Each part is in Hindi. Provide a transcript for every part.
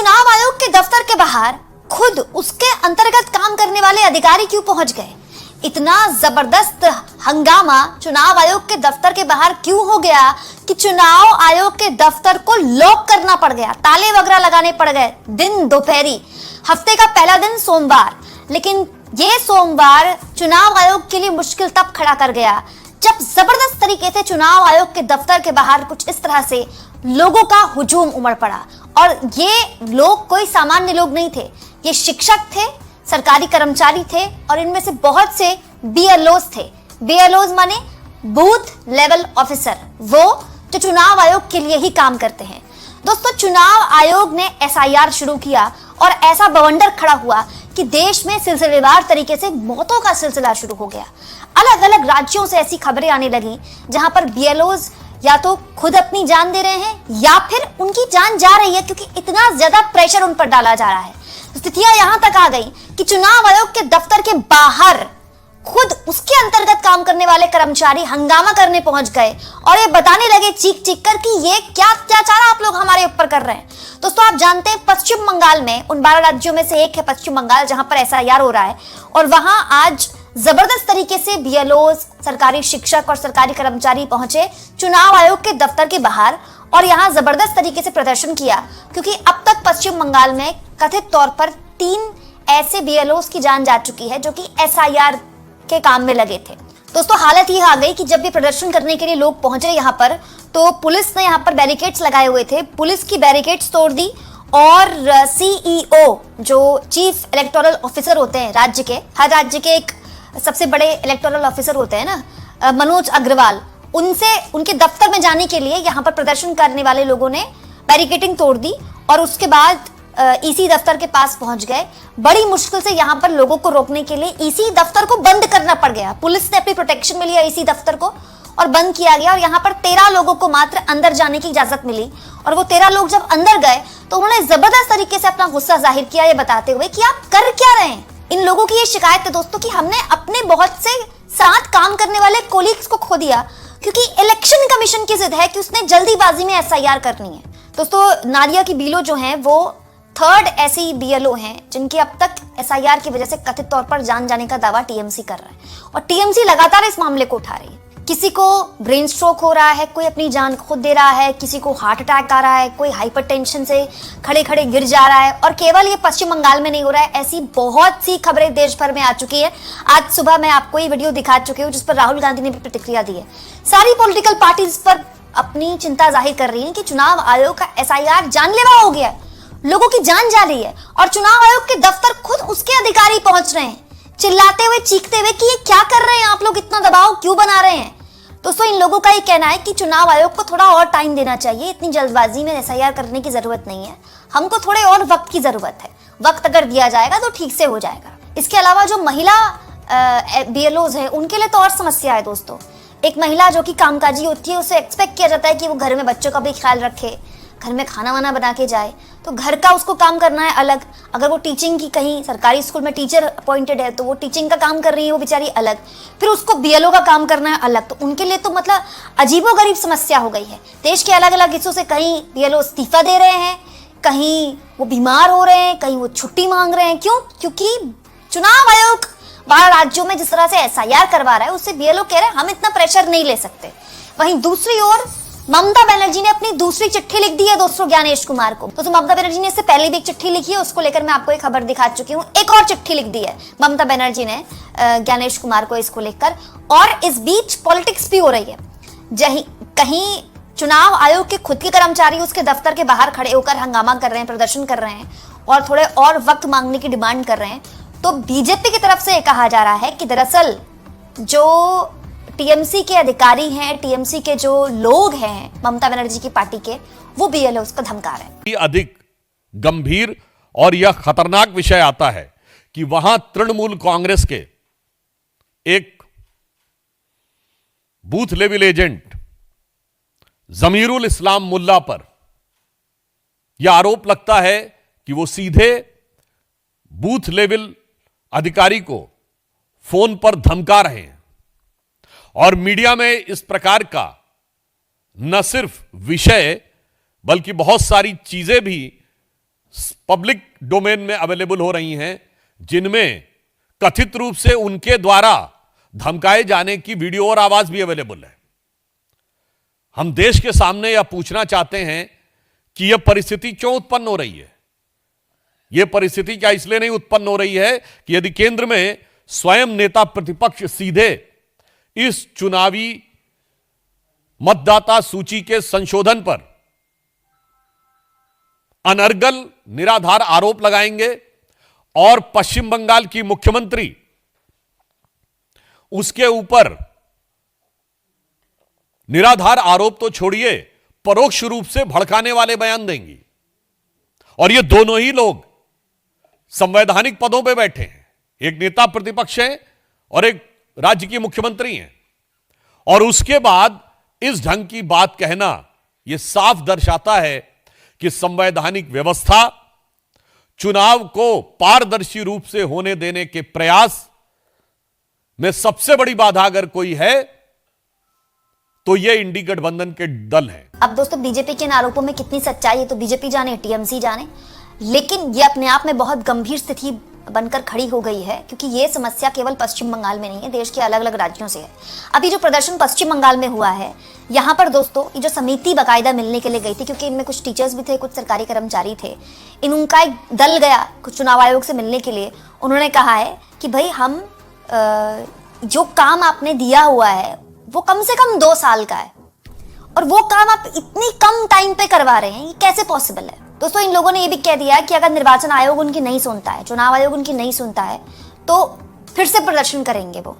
चुनाव आयोग के दफ्तर के बाहर खुद उसके अंतर्गत काम करने वाले अधिकारी क्यों पहुंच गए? इतना जबरदस्त हंगामा चुनाव आयोग के दफ्तर के बाहर क्यों हो गया कि चुनाव आयोग के दफ्तर को लॉक करना पड़ गया, ताले वगैरह लगाने पड़ गए। दिन दोपहरी, हफ्ते का पहला दिन सोमवार, लेकिन यह सोमवार चुनाव आयोग के लिए मुश्किल तब खड़ा कर गया जब जबरदस्त तरीके से चुनाव आयोग के दफ्तर के बाहर कुछ इस तरह से लोगों का हुजूम उमड़ पड़ा। और ये लोग कोई सामान्य लोग नहीं थे, ये शिक्षक थे, सरकारी कर्मचारी थे और इनमें से बहुत से बीएलओज थे। बीएलओज माने बूथ लेवल ऑफिसर, वो जो चुनाव आयोग के लिए ही काम करते हैं। दोस्तों, चुनाव आयोग ने एसआईआर शुरू किया और ऐसा बवंडर खड़ा हुआ कि देश में सिलसिलेवार तरीके से मौतों का सिलसिला शुरू हो गया। अलग अलग राज्यों से ऐसी खबरें आने लगी जहां पर बीएलओज या तो खुद अपनी जान दे रहे हैं या फिर उनकी जान जा रही है, क्योंकि इतना ज्यादा प्रेशर उन पर डाला जा रहा है। स्थितियां यहां तक आ गई कि चुनाव आयोग के दफ्तर के बाहर खुद उसके अंतर्गत काम करने वाले कर्मचारी हंगामा करने पहुंच गए और ये बताने लगे चीख चीख कर कि ये क्या अत्याचार आप लोग हमारे ऊपर कर रहे हैं। दोस्तों, आप जानते हैं पश्चिम बंगाल में, उन 12 राज्यों में से एक है पश्चिम बंगाल, जहां पर एसआईआर हो रहा है और वहां आज जबरदस्त तरीके से बीएलओज, सरकारी शिक्षक और सरकारी कर्मचारी पहुंचे चुनाव आयोग के दफ्तर के बाहर और यहां जबरदस्त तरीके से प्रदर्शन किया, क्योंकि अब तक पश्चिम बंगाल में कथित तौर पर 3 ऐसे बीएलओज की जान जा चुकी है जो कि एसआईआर के काम में लगे थे। दोस्तों, हालत ये आ गई कि जब भी प्रदर्शन करने के लिए लोग पहुंचे यहाँ पर, तो पुलिस ने यहाँ पर बैरिकेड्स लगाए हुए थे, पुलिस की बैरिकेड्स तोड़ दी और सीईओ, जो चीफ इलेक्टोरल ऑफिसर होते हैं राज्य के, हर राज्य के एक सबसे बड़े इलेक्टोरल ऑफिसर होते हैं ना, मनोज अग्रवाल, उनसे उनके दफ्तर में जाने के लिए यहाँ पर प्रदर्शन करने वाले लोगों ने बैरिकेडिंग तोड़ दी और उसके बाद ईसी दफ्तर के पास पहुंच गए। बड़ी मुश्किल से यहाँ पर लोगों को रोकने के लिए ईसी दफ्तर को बंद करना पड़ गया। पुलिस ने अपनी प्रोटेक्शन में लिया ईसी दफ्तर को और बंद किया गया और यहाँ पर 13 लोगों को मात्र अंदर जाने की इजाजत मिली। और वो 13 लोग जब अंदर गए तो उन्होंने जबरदस्त तरीके से अपना गुस्सा जाहिर किया, ये बताते हुए कि आप कर क्या रहे हैं। इन लोगों की ये शिकायत है दोस्तों कि हमने अपने बहुत से साथ काम करने वाले कोलीग्स को खो दिया, क्योंकि इलेक्शन कमीशन की जिद है कि उसने जल्दीबाजी में एसआईआर करनी है। दोस्तों, नारिया की बीलो जो हैं वो 3rd ऐसी बीएलओ हैं जिनकी अब तक एसआईआर की वजह से कथित तौर पर जान जाने का दावा टीएमसी कर रहा है और टीएमसी लगातार इस मामले को उठा रही है। किसी को ब्रेन स्ट्रोक हो रहा है, कोई अपनी जान खुद दे रहा है, किसी को हार्ट अटैक आ रहा है, कोई हाइपरटेंशन से खड़े खड़े गिर जा रहा है। और केवल ये पश्चिम बंगाल में नहीं हो रहा है, ऐसी बहुत सी खबरें देश भर में आ चुकी है। आज सुबह मैं आपको ये वीडियो दिखा चुकी हूँ जिस पर राहुल गांधी ने भी प्रतिक्रिया दी है। सारी पॉलिटिकल पार्टीज पर अपनी चिंता जाहिर कर रही है कि चुनाव आयोग का एसआईआर जानलेवा हो गया है, लोगों की जान जा रही है और चुनाव आयोग के दफ्तर खुद उसके अधिकारी पहुंच रहे हैं चिल्लाते हुए, चीखते हुए कि ये क्या कर रहे हैं आप लोग, इतना दबाव क्यों बना रहे हैं। दोस्तों, इन लोगों का ये कहना है कि चुनाव आयोग को थोड़ा और टाइम देना चाहिए, इतनी जल्दबाजी में एसआईआर करने की जरूरत नहीं है, हमको थोड़े और वक्त की जरूरत है, वक्त अगर दिया जाएगा तो ठीक से हो जाएगा। इसके अलावा जो महिला बीएलओज हैं उनके लिए तो और समस्या है दोस्तों। एक महिला जो कि कामकाजी होती है, उसे एक्सपेक्ट किया जाता है कि वो घर में बच्चों का भी ख्याल रखे, घर में खाना वाना बना के जाए, तो घर का उसको काम करना है अलग। अगर वो टीचिंग की कहीं सरकारी स्कूल में टीचर अपॉइंटेड है तो वो टीचिंग का काम कर रही है वो बेचारी अलग, फिर उसको बीएलओ का काम करना है अलग। तो उनके लिए तो मतलब अजीबोगरीब समस्या हो गई है। देश के अलग अलग हिस्सों से कहीं बीएलओ इस्तीफा दे रहे हैं, कहीं वो बीमार हो रहे हैं, कहीं वो छुट्टी मांग रहे हैं। क्यों? क्योंकि चुनाव आयोग 12 राज्यों में जिस तरह से एसआईआर करवा रहा है उससे बीएलओ कह रहे हैं हम इतना प्रेशर नहीं ले सकते। वहीं दूसरी ओर ममता बनर्जी ने अपनी दूसरी चिट्ठी लिख दी है दोस्तों ज्ञानेश कुमार को। तो ममता बनर्जी ने इससे पहले भी एक चिट्ठी लिखी है, उसको लेकर मैं आपको एक खबर दिखा चुकी हूँ। एक और चिट्ठी लिख दी है ममता बनर्जी ने ज्ञानेश कुमार को इसको लेकर, और इस बीच पॉलिटिक्स भी हो रही है। कहीं चुनाव आयोग के खुद के कर्मचारी उसके दफ्तर के बाहर खड़े होकर हंगामा कर रहे हैं, प्रदर्शन कर रहे हैं और थोड़े और वक्त मांगने की डिमांड कर रहे हैं। तो बीजेपी की तरफ से यह कहा जा रहा है कि दरअसल जो टीएमसी के अधिकारी हैं, टीएमसी के जो लोग हैं ममता बनर्जी की पार्टी के, वो बीएलओ उसको धमका रहे हैं। अधिक गंभीर और यह खतरनाक विषय आता है कि वहां तृणमूल कांग्रेस के एक बूथ लेवल एजेंट जमीरुल इस्लाम मुल्ला पर यह आरोप लगता है कि वो सीधे बूथ लेवल अधिकारी को फोन पर धमका रहे हैं और मीडिया में इस प्रकार का न सिर्फ विषय बल्कि बहुत सारी चीजें भी पब्लिक डोमेन में अवेलेबल हो रही हैं, जिनमें कथित रूप से उनके द्वारा धमकाए जाने की वीडियो और आवाज भी अवेलेबल है। हम देश के सामने यह पूछना चाहते हैं कि यह परिस्थिति क्यों उत्पन्न हो रही है। यह परिस्थिति क्या इसलिए नहीं उत्पन्न हो रही है कि यदि केंद्र में स्वयं नेता प्रतिपक्ष सीधे इस चुनावी मतदाता सूची के संशोधन पर अनर्गल निराधार आरोप लगाएंगे और पश्चिम बंगाल की मुख्यमंत्री उसके ऊपर निराधार आरोप तो छोड़िए, परोक्ष रूप से भड़काने वाले बयान देंगी। और ये दोनों ही लोग संवैधानिक पदों पे बैठे हैं, एक नेता प्रतिपक्ष है और एक राज्य की मुख्यमंत्री हैं। और उसके बाद इस ढंग की बात कहना यह साफ दर्शाता है कि संवैधानिक व्यवस्था, चुनाव को पारदर्शी रूप से होने देने के प्रयास में सबसे बड़ी बाधा अगर कोई है तो यह इंडी गठबंधन के दल है। अब दोस्तों, बीजेपी के इन आरोपों में कितनी सच्चाई है तो बीजेपी जाने, टीएमसी जाने, लेकिन ये अपने आप में बहुत गंभीर स्थिति बनकर खड़ी हो गई है, क्योंकि ये समस्या केवल पश्चिम बंगाल में नहीं है, देश के अलग अलग राज्यों से है। अभी जो प्रदर्शन पश्चिम बंगाल में हुआ है, यहाँ पर दोस्तों ये जो समिति बाकायदा मिलने के लिए गई थी, क्योंकि इनमें कुछ टीचर्स भी थे, कुछ सरकारी कर्मचारी थे, उनका एक दल गया कुछ चुनाव आयोग से मिलने के लिए। उन्होंने कहा है कि भाई हम जो काम आपने दिया हुआ है वो कम से कम 2 साल का है और वो काम आप इतनी कम टाइम पे करवा रहे हैं, ये कैसे पॉसिबल है। दोस्तों, इन लोगों ने ये भी कह दिया कि अगर निर्वाचन आयोग उनकी नहीं सुनता है, चुनाव आयोग उनकी नहीं सुनता है, तो फिर से प्रदर्शन करेंगे वो।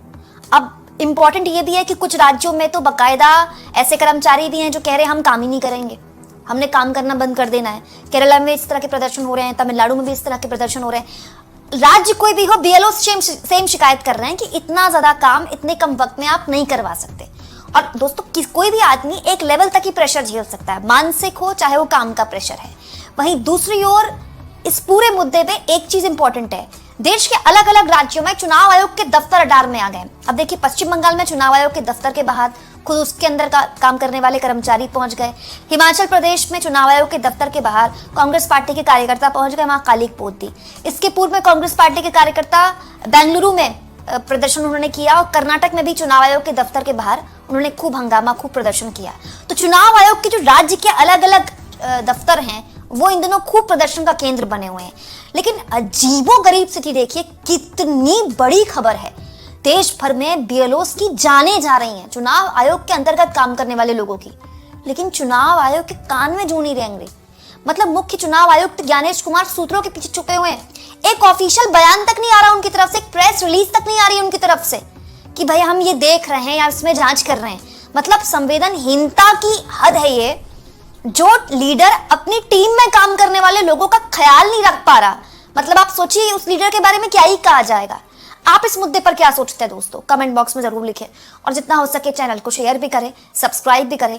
अब इंपॉर्टेंट ये भी है कि कुछ राज्यों में तो बाकायदा ऐसे कर्मचारी भी हैं जो कह रहे हैं हम काम ही नहीं करेंगे, हमने काम करना बंद कर देना है। केरला में इस तरह के प्रदर्शन हो रहे हैं, तमिलनाडु में भी इस तरह के प्रदर्शन हो रहे हैं। राज्य कोई भी हो, बीएलओ सेम शिकायत कर रहे हैं कि इतना ज्यादा काम इतने कम वक्त में आप नहीं करवा सकते। और दोस्तों, कोई भी आदमी एक लेवल तक ही प्रेशर झेल सकता है, मानसिक हो चाहे वो काम का प्रेशर है। वहीं दूसरी ओर इस पूरे मुद्दे पे एक चीज इंपॉर्टेंट है, देश के अलग अलग राज्यों में चुनाव आयोग के दफ्तर अडार में आ गए। अब देखिए, पश्चिम बंगाल में चुनाव आयोग के दफ्तर के बाहर खुद उसके अंदर का काम करने वाले कर्मचारी पहुंच गए। हिमाचल प्रदेश में चुनाव आयोग के दफ्तर के बाहर कांग्रेस पार्टी के कार्यकर्ता पहुंच गए, वहां काली पोत दी। इसके पूर्व में कांग्रेस पार्टी के कार्यकर्ता बेंगलुरु में प्रदर्शन उन्होंने किया और कर्नाटक में भी चुनाव आयोग के दफ्तर के बाहर उन्होंने खूब हंगामा, खूब प्रदर्शन किया। तो चुनाव आयोग के जो राज्य के अलग अलग दफ्तर हैं वो इन दिनों खूब प्रदर्शन का केंद्र बने हुए हैं। लेकिन अजीबोगरीब स्थिति देखिए, कितनी बड़ी खबर है, देश भर में बीएलओस की जाने जा रही हैं, चुनाव आयोग के अंतर्गत काम करने वाले लोगों की, लेकिन चुनाव आयोग के कान में जू नहीं रेंग रही। मतलब मुख्य चुनाव आयुक्त ज्ञानेश कुमार सूत्रों के पीछे छुपे हुए हैं। एक ऑफिशियल बयान तक नहीं आ रहा उनकी तरफ से, एक प्रेस रिलीज तक नहीं आ रही उनकी तरफ से कि भाई हम ये देख रहे हैं या इसमें जांच कर रहे हैं। मतलब संवेदनहीनता की हद है ये, जो लीडर अपनी टीम में काम करने वाले लोगों का ख्याल नहीं रख पा रहा। मतलब आप सोचिए उस लीडर के बारे में क्या ही कहा जाएगा। आप इस मुद्दे पर क्या सोचते हैं दोस्तों, कमेंट बॉक्स में जरूर लिखें और जितना हो सके चैनल को शेयर भी करें, सब्सक्राइब भी करें।